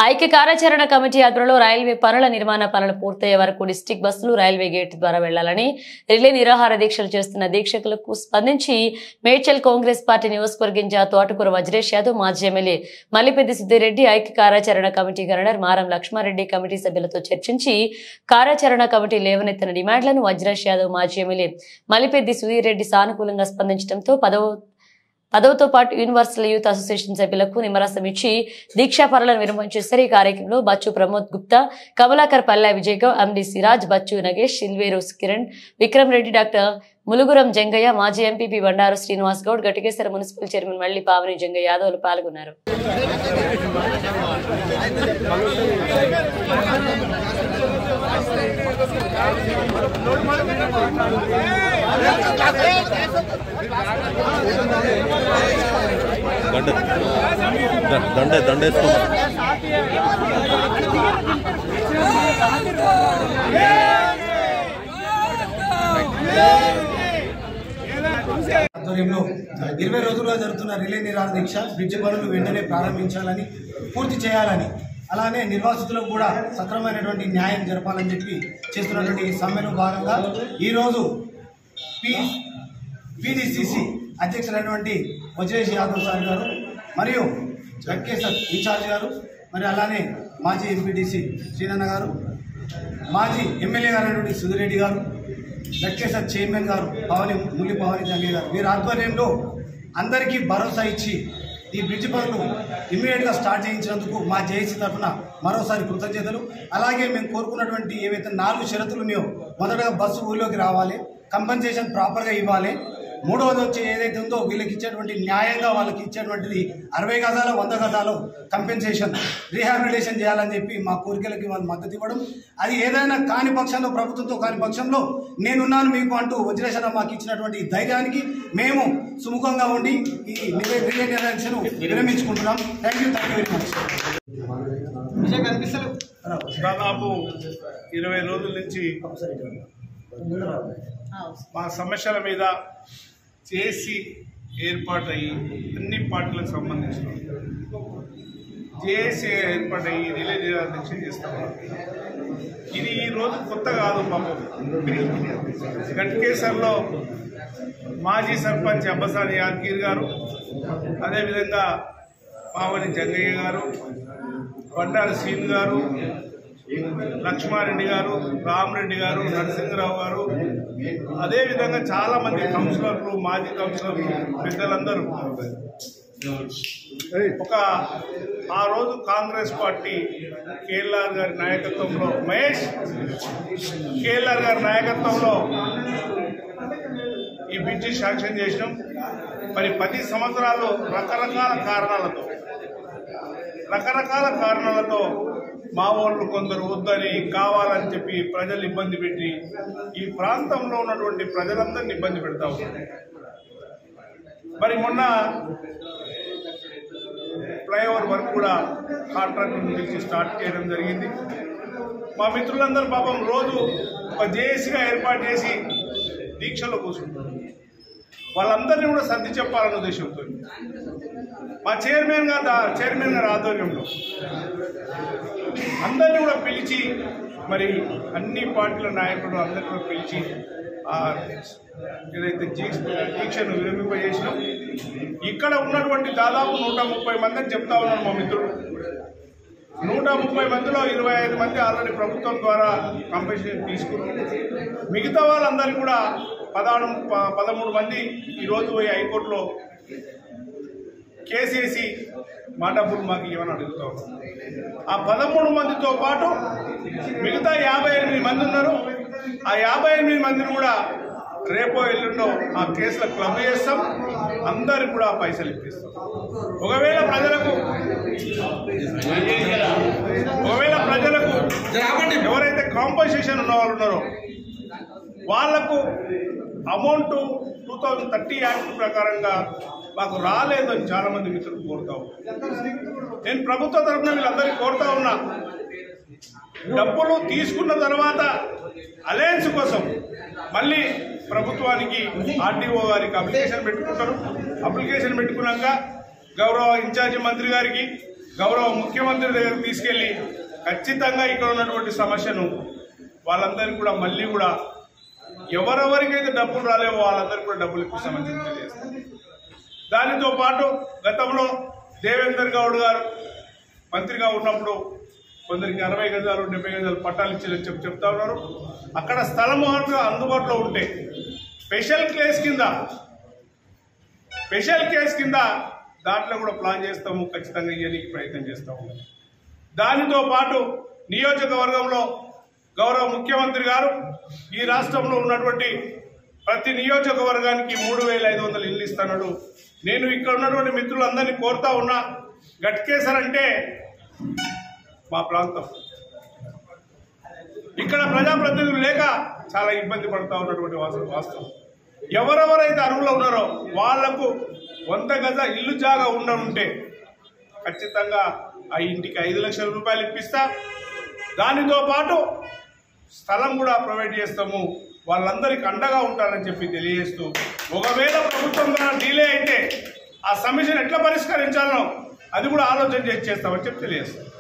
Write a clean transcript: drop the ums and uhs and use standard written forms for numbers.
ఐక్య కార్యాచరణ కమిటీ ఆధ్వర్యంలో రైల్వే పనుల నిర్మాణ పనులు పూర్తయ్యే వరకు డిస్టిక్ బస్సులు రైల్వే గేట్ ద్వారా వెళ్లాలని రిలే నిరాహార దీక్షలు చేస్తున్న దీక్షకులకు స్పందించి మేడ్చల్ కాంగ్రెస్ పార్టీ నియోజకవర్గ ఇన్ఛార్జ్ తోటకూర వజ్రేష్ యాదవ్, మాజీ ఎమ్మెల్యే మల్లిపెద్ది సిద్దిరెడ్డి, ఐక్య కార్యాచరణ కమిటీ గవర్నర్ మారం లక్ష్మారెడ్డి కమిటీ సభ్యులతో చర్చించి కార్యాచరణ కమిటీ లేవనెత్తిన డిమాండ్లను వజ్రేష్ యాదవ్, మాజీ ఎమ్మెల్యే మల్లిపెద్ది సిద్దిరెడ్డి సానుకూలంగా స్పందించడంతో పదవుతో పాటు యూనివర్సల్ యూత్ అసోసియేషన్ సభ్యులకు నిమ్మరసం ఇచ్చి దీక్షా పనులను నిర్వహించేశారు. ఈ కార్యక్రమంలో బచ్చు ప్రమోద్ గుప్తా, కమలాకర్ పల్లె విజయగౌడ్, ఎండి సిరాజ్, బచ్చు నగేష్, సిల్వేరు కిరణ్, విక్రమ్ రెడ్డి, డాక్టర్ ములుగురం జంగయ్య, మాజీ MPP Bandaru Srinivas Goud, Gatikeshwara municipal chairman Malli Pavani Jangaiah యాదవ్లు పాల్గొన్నారు. ఆధ్వర్యంలో 20 రోజులుగా జరుగుతున్న రిలే నిరాహార దీక్ష బ్రిడ్జ్ పనులు వెంటనే ప్రారంభించాలని, పూర్తి చేయాలని, అలానే నిర్వాసితులకు కూడా సక్రమైనటువంటి న్యాయం జరపాలని చెప్పి చేస్తున్నటువంటి సమ్మెలో భాగంగా ఈరోజు PDCC అధ్యక్షులైనటువంటి వజ్రేష్ యాదవ్ సార్ గారు మరియు గట్కేసర్ ఇన్ఛార్జ్ గారు, మరి అలానే మాజీ ఎంపీటీసీ శ్రీనన్న గారు, మాజీ ఎమ్మెల్యే గారైనటువంటి సిద్దిరెడ్డి గారు, గట్కేసర్ చైర్మన్ గారు ముల్లి పావని జంగయ్య గారు, వీరి ఆధ్వర్యంలో అందరికీ భరోసా ఇచ్చి ఈ బ్రిడ్జ్ పనులు ఇమ్మీడియట్గా స్టార్ట్ చేయించినందుకు మా జేఏసీ తరఫున మరోసారి కృతజ్ఞతలు. అలాగే మేము కోరుకున్నటువంటి ఏవైతే 4 షరతులు ఉన్నాయో, మొదటగా బస్సు ఊళ్ళోకి రావాలి, కంపెన్సేషన్ ప్రాపర్గా ఇవ్వాలి, మూడవది వచ్చి ఏదైతే ఉందో వీళ్ళకి ఇచ్చేటువంటి న్యాయంగా వాళ్ళకి ఇచ్చేటువంటిది 60 గజాలు 100 గజాలు కంపెన్సేషన్ రీహాబిలిటేషన్ చేయాలని చెప్పి మా కోరికలకి వాళ్ళు మద్దతు ఇవ్వడం. అది ఏదైనా కాని పక్షంలో, ప్రభుత్వంతో కాని పక్షంలో నేనున్నాను మీకు అంటూ వజ్రేశ్వర మాకు ఇచ్చినటువంటి ధైర్యానికి మేము సుముఖంగా ఉండి ఈ రిలే నిరాక్షను విరమించుకుంటున్నాం. Thank you very much. దాదాపు 20 రోజుల నుంచి మా సమస్యల మీద చేసి ఏర్పాటయ్యి అన్ని పార్టీలకు సంబంధించిన జేఏసీ ఏర్పాటయ్యి రిలే నిరాహార దీక్ష చేస్తాం. ఇది ఈ రోజు కొత్త కాదు. పాపం గట్కేసర్లో మాజీ సర్పంచ్ అబ్బసాని యాదగిరి గారు, అదేవిధంగా పావని జంగయ్య గారు, బండారు శ్రీను గారు, లక్ష్మారెడ్డి గారు, రామరెడ్డి గారు, నరసింహరావు గారు, అదేవిధంగా చాలా మంది కౌన్సిలర్లు, మాజీ కౌన్సిలర్లు, పెద్దలందరూ ఆ రోజు కాంగ్రెస్ పార్టీ కేఎల్ఆర్ గారి నాయకత్వంలో, మహేష్ కేఎల్ఆర్ గారి నాయకత్వంలో ఈ బ్రిడ్జి శాంక్షన్ చేసినాం. మరి 10 సంవత్సరాలు రకరకాల కారణాలతో మా వాళ్ళు కొందరు వద్దని, కావాలని చెప్పి ప్రజలు ఇబ్బంది పెట్టి ఈ ప్రాంతంలో ఉన్నటువంటి ప్రజలందరినీ ఇబ్బంది పెడతా ఉన్నారు. మరి మొన్న ఫ్లైఓవర్ వర్క్ కూడా కాంట్రాక్టర్ నుంచి స్టార్ట్ చేయడం జరిగింది. మా మిత్రులందరూ పాపం రోజు ఒక జేఏసీగా ఏర్పాటు చేసి దీక్షలో కూర్చుంటారు. వాళ్ళందరినీ కూడా సర్ది చెప్పాలన్న ఉద్దేశంతో మా చైర్మన్ గారి ఆధ్వర్యంలో అందరినీ కూడా పిలిచి, మరి అన్ని పార్టీల నాయకులు అందరినీ కూడా పిలిచి ఏదైతే దీక్షను విరమింపజేసినాం. ఇక్కడ ఉన్నటువంటి దాదాపు 130 మంది అని చెప్తా ఉన్నారు మా మిత్రులు. 130 మందిలో 25 మంది ఆల్రెడీ ప్రభుత్వం ద్వారా కంపెన్సేషన్ తీసుకున్నారు. మిగతా వాళ్ళందరికీ కూడా 13 మంది ఈరోజు పోయి హైకోర్టులో కేసేసి మా డబ్బులు మాకు ఇవ్వని అడుగుతూ ఉన్నారు. ఆ 13 మందితో పాటు మిగతా 58 మంది ఉన్నారు. ఆ 58 మందిని కూడా రేపో ఎల్లుండో ఆ కేసులో క్లబ్ చేస్తాం. అందరికి కూడా పైసలు ఇప్పిస్తాం. ఒకవేళ ప్రజలకు ఎవరైతే కాంపన్సేషన్ ఉన్న వాళ్ళు ఉన్నారో వాళ్లకు అమౌంట్ 2030 యాక్ట్ ప్రకారంగా మాకు రాలేదని చాలా మంది మిత్రులు కోరుతాం. నేను ప్రభుత్వ తరఫున వీళ్ళందరికీ కోరుతా ఉన్నా, డబ్బులు తీసుకున్న తర్వాత అలయన్స్ కోసం మళ్ళీ ప్రభుత్వానికి ఆర్డీఓ గారికి అప్లికేషన్ పెట్టుకుంటారు. అప్లికేషన్ పెట్టుకున్నాక గౌరవ ఇన్ఛార్జి మంత్రి గారికి గౌరవ ముఖ్యమంత్రి దగ్గరకు తీసుకెళ్లి ఖచ్చితంగా ఇక్కడ ఉన్నటువంటి సమస్యను వాళ్ళందరికీ కూడా మళ్ళీ కూడా ఎవరెవరికైతే డబ్బులు రాలేవో వాళ్ళందరికీ కూడా డబ్బులు ఇప్పిస్తామని తెలియజేస్తాం. దానితో పాటు గతంలో దేవేందర్ గౌడ్ గారు మంత్రిగా ఉన్నప్పుడు కొందరికి 60 గజాలు 70 గజాలు పట్టాలు ఇచ్చారని చెప్తా ఉన్నారు. అక్కడ స్థలము అందుబాటులో ఉంటే స్పెషల్ కేసు కింద దాంట్లో కూడా ప్లాన్ చేస్తాము, ఖచ్చితంగా ఇవ్వడానికి ప్రయత్నం చేస్తాము. దానితో పాటు నియోజకవర్గంలో గౌరవ ముఖ్యమంత్రి గారు ఈ రాష్ట్రంలో ఉన్నటువంటి ప్రతి నియోజకవర్గానికి 3,500 ఇల్లు ఇస్తున్నాడు. నేను ఇక్కడ ఉన్నటువంటి మిత్రులందరినీ కోరుతా ఉన్నా, గట్కేసర్ అంటే మా ప్రాంతం, ఇక్కడ ప్రజాప్రతినిధులు లేక చాలా ఇబ్బంది పడుతూ ఉన్నటువంటి వాస్తవం. ఎవరెవరైతే అర్హులు ఉన్నారో వాళ్లకు 100 గజ ఇల్లు జాగా ఉంటే ఖచ్చితంగా ఆ ఇంటికి 5 లక్షల రూపాయలు ఇప్పిస్తా. దానితో పాటు స్థలం కూడా ప్రొవైడ్ చేస్తాము, వాళ్ళందరికీ అండగా ఉంటారని చెప్పి తెలియజేస్తూ, ఒకవేళ ప్రభుత్వం ద్వారా డిలే అయితే ఆ సమస్యను ఎట్లా పరిష్కరించాలో అది కూడా ఆలోచన చేస్తామని చెప్పి తెలియజేస్తాం.